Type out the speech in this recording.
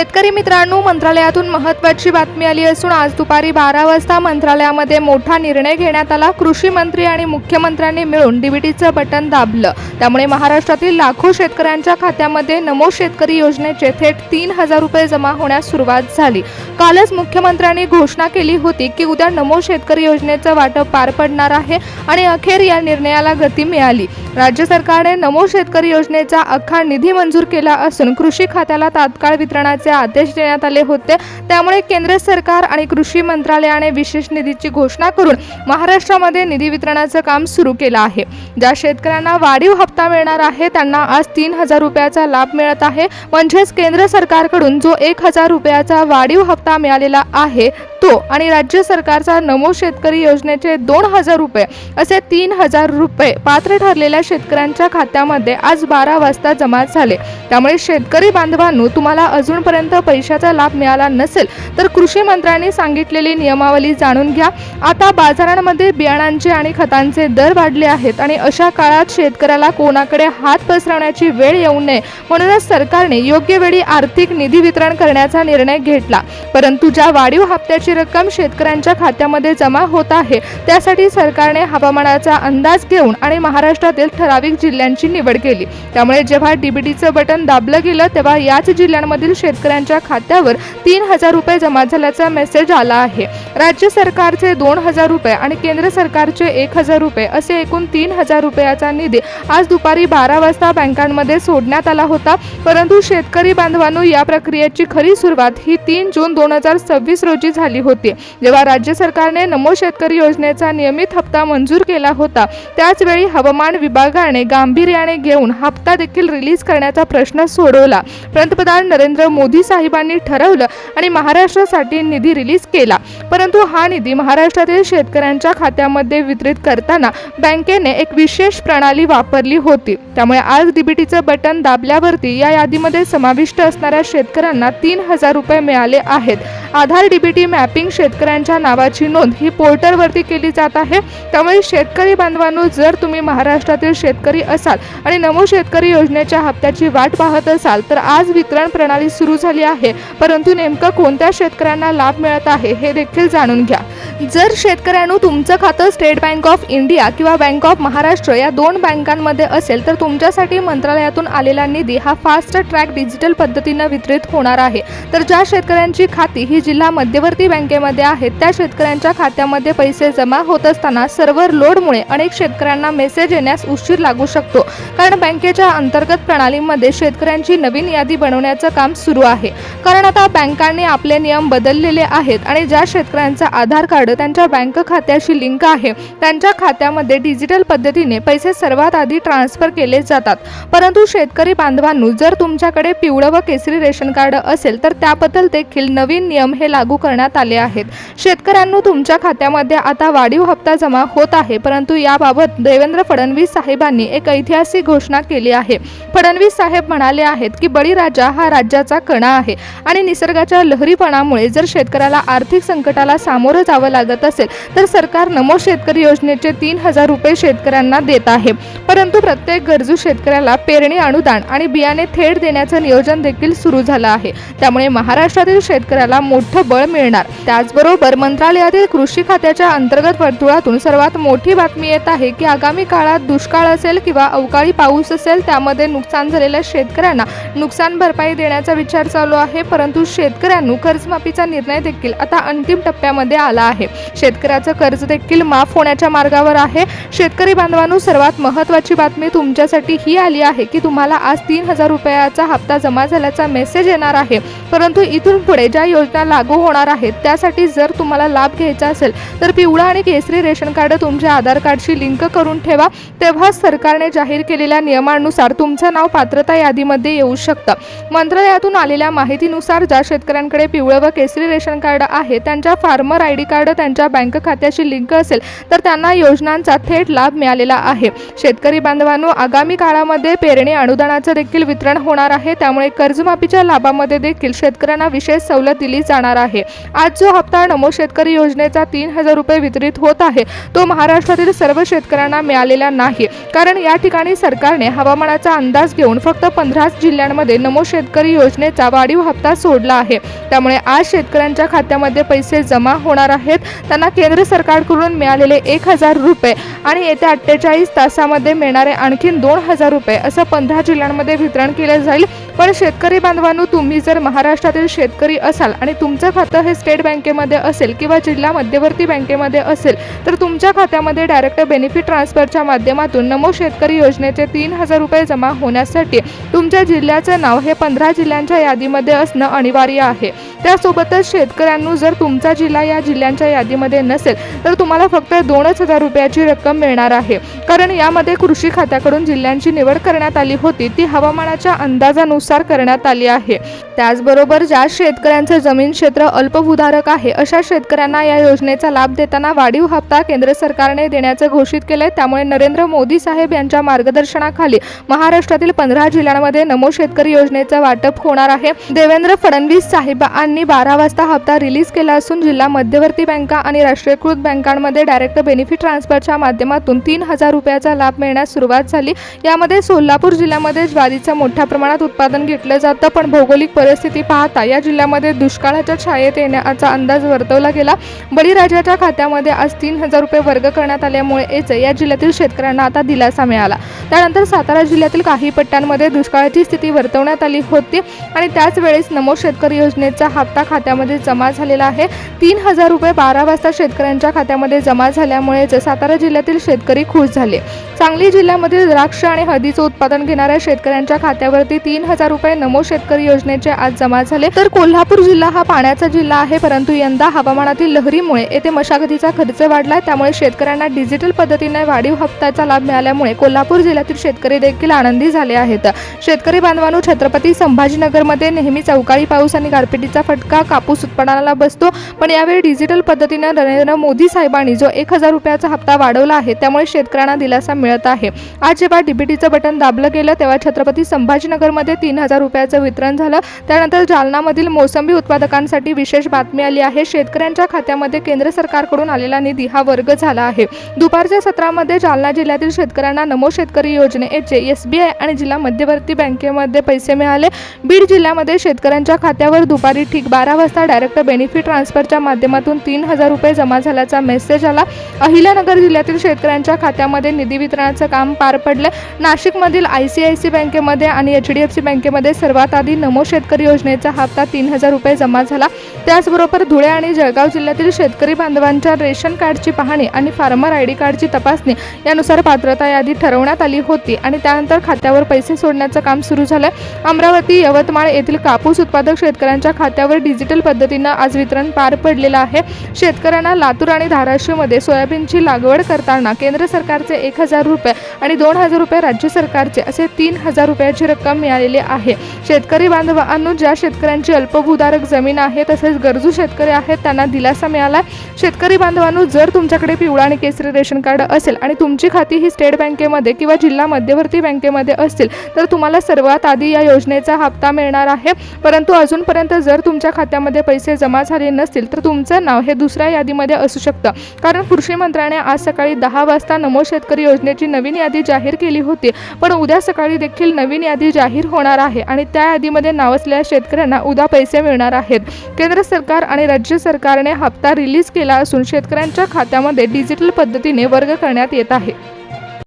शेतकरी मित्रांनो, मंत्रालयातून महत्त्वाची बातमी आली असून आज दुपारी 12 वाजता मंत्रालयामध्ये मोठा निर्णय घेण्यात आला। कृषी मंत्री आणि मुख्यमंत्र्यांनी मिळून डीबीटीचं बटन दाबलं। त्यामुळे महाराष्ट्रातील लाखो शेतकऱ्यांच्या खात्यामध्ये नमो शेतकरी योजनेचे थेट 3000 रुपये जमा होण्यास सुरुवात झाली। कालच मुख्यमंत्र्यांनी घोषणा केली होती की उद्या नमो शेतकरी योजनेचं वाटप पार पडणार आहे आणि अखेर या निर्णयाला गती मिळाली। राज्य सरकारने नमो शेतकरी योजनेचा अख्खा निधी मंजूर केला असून कृषी खात्याला तात्काळ वितरणाचे आदेश देण्यात आले होते। त्यामुळे केंद्र सरकार आणि कृषी मंत्रालयाने विशेष निधीची घोषणा करून महाराष्ट्रामध्ये निधी वितरणाचं काम सुरू केलं आहे। ज्या शेतकऱ्यांना वाढीव हप्ता मिळणार आहे त्यांना आज 3000 रुपयाचा लाभ मिळत आहे। म्हणजेच केंद्र सरकारकडून जो 1000 रुपयाचा वाढीव हप्ता मिळालेला आहे तो आणि राज्य सरकारचा नमो शेतकरी योजनेचे 2000 रुपये असे 3000 रुपये पात्र ठरलेल्या शेतकऱ्यांच्या खात्यामध्ये आज 12 वाजता जमा झाले। त्यामुळे शेतकरी बांधवांनो, तुम्हाला अजूनपर्यंत पैशाचा लाभ मिळाला नसेल तर कृषी मंत्र्यांनी सांगितलेली नियमावली जाणून घ्या। आता बाजारांमध्ये बियाणांचे आणि खतांचे दर वाढले आहेत आणि अशा काळात शेतकऱ्याला कोणाकडे हात पसरवण्याची वेळ येऊ नये म्हणूनच सरकारने योग्य वेळी आर्थिक निधी वितरण करण्याचा निर्णय घेतला। परंतु ज्या वाढीव हप्त्याची रक्कम शेतकऱ्यांच्या खात्यामध्ये जमा होत आहे त्यासाठी सरकारने हवामानाचा अंदाज घेऊन आणि महाराष्ट्रातील ठराविक जिल्ह्यांची निवड केली। त्यामुळे जेव्हा डीबीटीचं बटन दाबलं गेलं तेव्हा याच जिल्ह्यांमधील शेतकऱ्यांच्या खात्यावर 3000 रुपये जमा झाल्याचा मेसेज आला आहे। राज्य सरकारचे 2000 रुपये आणि केंद्र सरकारचे 1000 रुपये असे एकूण 3000 रुपयाचा निधी आज दुपारी 12 वाजता बँकांमध्ये सोडण्यात आला होता। परंतु शेतकरी बांधवांनो, या प्रक्रियेची खरी सुरुवात ही 3 जून 2026 रोजी झाली होती, जेव्हा राज्य सरकारने नमो शेतकरी योजनेचा नियमित हप्ता मंजूर केला होता। त्याच वेळी हवामान विभागाने गांभीर्याने घेऊन हप्ता देखील रिलीज करण्याचा प्रश्न सोडवला। पंतप्रधान नरेंद्र मोदी साहेबांनी ठरवलं आणि महाराष्ट्रासाठी निधी रिलीज केला। परंतु हा निधी महाराष्ट्रातील शेतकऱ्यांच्या खात्यामध्ये वितरित करताना बँकेने एक विशेष प्रणाली वापरली होती। त्यामुळे आज डीबीटीचं बटन दाबल्यावरती या यादीमध्ये समाविष्ट असणाऱ्या शेतकऱ्यांना 3000 रुपये मिळाले आहेत। आधार डीबीटी मॅपिंग शेतकऱ्यांच्या नावाची नोंद ही पोर्टलवरती केली जात आहे। त्यामुळे शेतकरी बांधवांनो, जर तुम्ही महाराष्ट्रातील शेतकरी असाल आणि नमो शेतकरी योजनेच्या हप्त्याची वाट पाहत असाल तर आज वितरण प्रणाली सुरू झाली आहे। परंतु नेमकं कोणत्या शेतकऱ्यांना लाभ मिळत आहे हे देखील जाणून घ्या। जर शेतकऱ्यांनो तुमचं खातं स्टेट बँक ऑफ इंडिया किंवा बँक ऑफ महाराष्ट्र या 2 बँकांमध्ये असेल तर तुमच्यासाठी मंत्रालयातून आलेला निधी हा फास्ट ट्रॅक डिजिटल पद्धतीने वितरित होणार आहे। तर ज्या शेतकऱ्यांची खाती ही जिल्हा मध्यवर्ती बँकेमध्ये आहेत त्या शेतकऱ्यांच्या खात्यामध्ये पैसे जमा होत असताना सर्व्हर लोडमुळे अनेक शेतकऱ्यांना मेसेज येण्यास उशीर लागू शकतो, कारण बँकेच्या अंतर्गत प्रणालीमध्ये शेतकऱ्यांची नवीन यादी बनवण्याचं काम सुरू आहे। कारण आता बँकांनी आपले नियम बदललेले आहेत आणि ज्या शेतकऱ्यांचा आधार कार्ड त्यांच्या बँक खात्याशी लिंक आहे त्यांच्या खात्यामध्ये डिजिटल पद्धतीने पैसे सर्वात आधी ट्रान्सफर केले जातात। परंतु शेतकरी बांधवांनो, जर तुमच्याकडे पिवळं व केसरी रेशन कार्ड असेल तर त्याबद्दल देखील नवीन नियम हे लागू करण्यात आले आहेत। शेतकऱ्यांनो, तुमच्या खात्यामध्ये आता वाढीव हप्ता जमा होत आहे, परंतु याबाबत देवेंद्र फडणवीस साहेबांनी एक ऐतिहासिक घोषणा केली आहे। फडणवीस साहेब म्हणाले आहेत की बळीराजा हा राज्याचा कणा आहे आणि निसर्गाच्या लहरीपणामुळे जर शेतकऱ्याला आर्थिक संकटाला सामोरं जावं लागत असेल तर सरकार नमो शेतकरी योजनेचे 3000 रुपये शेतकऱ्यांना देत आहे। परंतु प्रत्येक गरजू शेतकऱ्याला पेरणी अनुदान आणि बियाणे थेट देण्याचं नियोजन देखील सुरू झालं आहे। त्यामुळे महाराष्ट्रातील शेतकऱ्याला मोठं बळ मिळणार। त्याचबरोबर मंत्रालयातील कृषी खात्याच्या अंतर्गत वर्तुळातून सर्वात मोठी बातमी येत आहे की आगामी काळात दुष्काळ असेल किंवा अवकाळी पाऊस असेल त्यामध्ये नुकसान झालेल्या शेतकऱ्यांना नुकसान भरपाई देण्याचा विचार चालू आहे। परंतु शेतकऱ्यांनो, कर्जमाफीचा निर्णय देखील आता अंतिम टप्प्यामध्ये आला आहे। शेतकऱ्याचं कर्ज देखील माफ होण्याच्या मार्गावर आहे। शेतकरी बांधवांनो, सर्वात महत्त्वाची बातमी तुमच्यासाठी ही आली आहे की तुम्हाला आज 3000 रुपयाचा हप्ता जमा झाल्याचा मेसेज येणार आहे। परंतु इथून पुढे ज्या योजना लागू होणार आहेत त्यासाठी जर तुम्हाला लाभ घ्यायचा असेल तर पिवळा आणि केसरी रेशन कार्ड तुमच्या आधार कार्डशी लिंक करून ठेवा। तेव्हा सरकारने जाहीर केलेल्या नियमानुसार तुमचं नाव पात्रता यादीमध्ये येऊ शकतं। मंत्रालयातून आलेल्या माहितीनुसार ज्या शेतकऱ्यांकडे पिवळं व केसरी रेशन कार्ड आहे त्यांच्या फार्मर आयडी कार्ड त्यांच्या बँक खात्याशी लिंक असेल तर त्यांना योजनांचा थेट लाभ मिळालेला आहे। शेतकरी बांधवांनो, आगामी काळामध्ये पेरणी अनुदानाचं देखील वितरण होणार आहे। त्यामुळे कर्जमाफीच्या लाभामध्ये देखील शेतकऱ्यांना विशेष सवलत दिली जाणार आहे। आज आज जो हप्ता नमो शेतकरी योजनेचा 3,000 रुपये वितरित होत आहे तो महाराष्ट्रातील सर्व शेतकऱ्यांना मिळालेला नाही, कारण या ठिकाणी सरकारने हवामानाचा अंदाज घेऊन फक्त 15 जिल्ह्यांमध्ये नमो शेतकरी योजनेचा वाढीव हप्ता सोडला आहे। त्यामुळे आज शेतकऱ्यांच्या खात्यामध्ये पैसे जमा होणार आहेत। त्यांना केंद्र सरकारकडून मिळालेले 1,000 रुपये आणि येत्या 48 तासामध्ये मिळणारे आणखीन 2,000 रुपये असं 15 जिल्ह्यांमध्ये वितरण केले जाईल। पण शेतकरी बांधवांनो, तुम्ही जर महाराष्ट्रातील शेतकरी असाल आणि तुमचं खातं हे स्टेट बँकेमध्ये असेल किंवा जिल्हा मध्यवर्ती बँकेमध्ये असेल तर तुमच्या खात्यामध्ये डायरेक्ट बेनिफिट ट्रान्सफरच्या माध्यमातून नमो शेतकरी योजनेचे 3,000 रुपये जमा होण्यासाठी तुमच्या जिल्ह्याचं नाव हे 15 जिल्ह्यांच्या यादीमध्ये असणं अनिवार्य आहे। त्यासोबतच शेतकऱ्यांनो, जर तुमचा जिल्हा या जिल्ह्यांच्या यादीमध्ये नसेल तर तुम्हाला फक्त 2,000 रुपयाची रक्कम मिळणार आहे, कारण यामध्ये कृषी खात्याकडून जिल्ह्यांची निवड करण्यात आली होती ती हवामानाच्या अंदाजानुसार करण्यात आली आहे। त्याचबरोबर ज्या शेतकऱ्यांचं जमीन क्षेत्र अल्पभूधारक आहे अशा शेतकऱ्यांना या योजनेचा लाभ देताना वाढीव हप्ता केंद्र सरकारने देण्याचे घोषित केले। त्यामुळे नरेंद्र मोदी साहेब यांच्या मार्गदर्शनाखाली महाराष्ट्रातील 15 जिल्ह्यांमध्ये नमो शेतकरी योजनेचं वाटप होणार आहे। देवेंद्र फडणवीस साहेबांनी 12 वाजता हप्ता रिलीज केला असून जिल्हा मध्यवर्ती बँका आणि राष्ट्रीयकृत बँकांमध्ये डायरेक्ट बेनिफिट ट्रान्सफरच्या माध्यमातून 3,000 रुपयाचा लाभ मिळण्यास सुरुवात झाली। यामध्ये सोलापूर जिल्ह्यामध्ये ज्वारीचं मोठ्या प्रमाणात उत्पादन घेतलं जातं, पण भौगोलिक परिस्थिती पाहता या जिल्ह्यामध्ये दुष्काळाच्या छायेत येण्याचा अंदाज वर्तवला गेला। बळीराजाच्या खात्यामध्ये आज 3,000 रुपये वर्ग करण्यात आल्यामुळे या जिल्ह्यातील शेतकऱ्यांना आता दिलासा मिळाला। त्यानंतर सातारा जिल्ह्यातील काही पट्ट्यांमध्ये दुष्काळाची स्थिती वर्तवण्यात आली होती आणि त्याच वेळेस नमो शेतकरी योजनेचा हप्ता खात्यामध्ये जमा झालेला आहे। 3,000 रुपये 12 वाजता शेतकऱ्यांच्या खात्यामध्ये जमा झाल्यामुळे सातारा जिल्ह्यातील शेतकरी खुश झाले। सांगली जिल्ह्यामध्ये द्राक्ष आणि हळदीचं उत्पादन घेणाऱ्या शेतकऱ्यांच्या खात्यावरती 3,000 रुपये नमो शेतकरी योजनेचे आज जमा झाले। तर कोल्हापूर जिल्हा हा पाण्याचा जिल्हा आहे, परंतु यंदा हवामानातील लहरीमुळे येथे मशागतीचा खर्च वाढला, त्यामुळे शेतकऱ्यांना डिजिटल पद्धतीने वाढीव हप्त्याचा लाभ मिळाल्यामुळे कोल्हापूर जिल्ह्यातील शेतकरी देखील आनंदी झाले आहेत। शेतकरी बांधवांनो, छत्रपती संभाजीनगरमध्ये नेहमीच अवकाळी पाऊस आणि गारपिटीचा फटका कापूस उत्पादनाला बसतो, पण यावेळी डिजिटल पद्धतीने नरेंद्र मोदी साहेबांनी जो 1,000 रुपयाचा हप्ता वाढवला आहे त्यामुळे शेतकऱ्यांना दिलासा मिळत आहे। आज जेव्हा डीबीटीचं बटन दाबलं गेलं तेव्हा छत्रपती संभाजीनगरमध्ये 3,000 रुपयाचं वितरण झालं। त्यानंतर जालनामधील मोसंबी उत्पादकांसाठी विशेष बातमी आली आहे। शेतकऱ्यांच्या खात्यामध्ये केंद्र सरकारकडून आलेला निधी हा वर्ग झाला आहे। दुपारच्या सत्रामध्ये जालना जिल्ह्यातील शेतकऱ्यांना नमो शेतकरी योजनेचे SBI आणि जिल्हा मध्यवर्ती बँकेमध्ये पैसे मिळाले। बीड जिल्ह्यामध्ये शेतकऱ्यांच्या खात्यावर दुपारी ठीक 12 वाजता डायरेक्ट बेनिफिट ट्रान्सफरच्या माध्यमातून 3,000 रुपये जमा झाल्याचा मेसेज आला। अहिल्यानगर जिल्ह्यातील शेतकऱ्यांच्या खात्यामध्ये निधी वितरणाचं काम पार पडले। नाशिकमधील ICICI बँकेमध्ये आणि HDFC बँकेमध्ये सर्वात आधी नमो शेतकरी योजनेचा हप्ता 3,000 रुपये जमा झाला। त्याचबरोबर धुळे आणि जळगाव जिल्ह्यातील शेतकरी बांधवांच्या रेशन कार्डची पाहणी आणि फार्मर ID कार्डची तपासणी यानुसार पात्रता यादी ठरवण्यात आली होती आणि त्यानंतर खात्यावर पैसे सोडण्याचं काम सुरू झालं। अमरावती, यवतमाळ येथील कापूस उत्पादक शेतकऱ्यांच्या खात्यावर डिजिटल पद्धतीनं आज वितरण पार पडलेलं आहे। शेतकऱ्यांना लातूर आणि धाराशिवमध्ये सोयाबीनची लागवड करताना केंद्र सरकारचे 1,000 रुपये आणि 2,000 रुपये राज्य सरकारचे असे 3,000 रुपयाची रक्कम मिळालेली आहे। शेतकरी बांधवांनो, ज्या शेतकऱ्यांची अल्पभूधारक जमीन आहे तसेच गरजू शेतकरी आहेत त्यांना दिलासा मिळाला। शेतकरी बांधवांनो, जर तुमच्याकडे पिवळा आणि केसरी रेशन कार्ड असेल आणि तुमची खाती ही स्टेट बँकेमध्ये किंवा जिल्हा मध्यवर्ती बँकेमध्ये असतील तर तुम्हाला सर्वात आधी या योजनेचा हप्ता मिळणार आहे। परंतु अजूनपर्यंत जर तुमच्या खात्यामध्ये पैसे जमा झाले नसतील तर तुमचं नाव हे दुसऱ्या यादीमध्ये असू शकतं, कारण कृषी मंत्र्याने आज सकाळी 10 वाजता नमो शेतकरी योजनेची नवीन यादी जाहीर केली होती, पण उद्या सकाळी देखील नवीन यादी जाहीर होणार आहे आणि त्या यादीमध्ये नाव असलेल्या शेतकऱ्यांना उद्या पैसे मिळणार आहेत। केंद्र सरकार आणि राज्य सरकारने हप्ता रिलीज केला असून शेतकऱ्यांच्या खात्यामध्ये डिजिटल पद्धतीने वर्ग करण्यात येत आहे।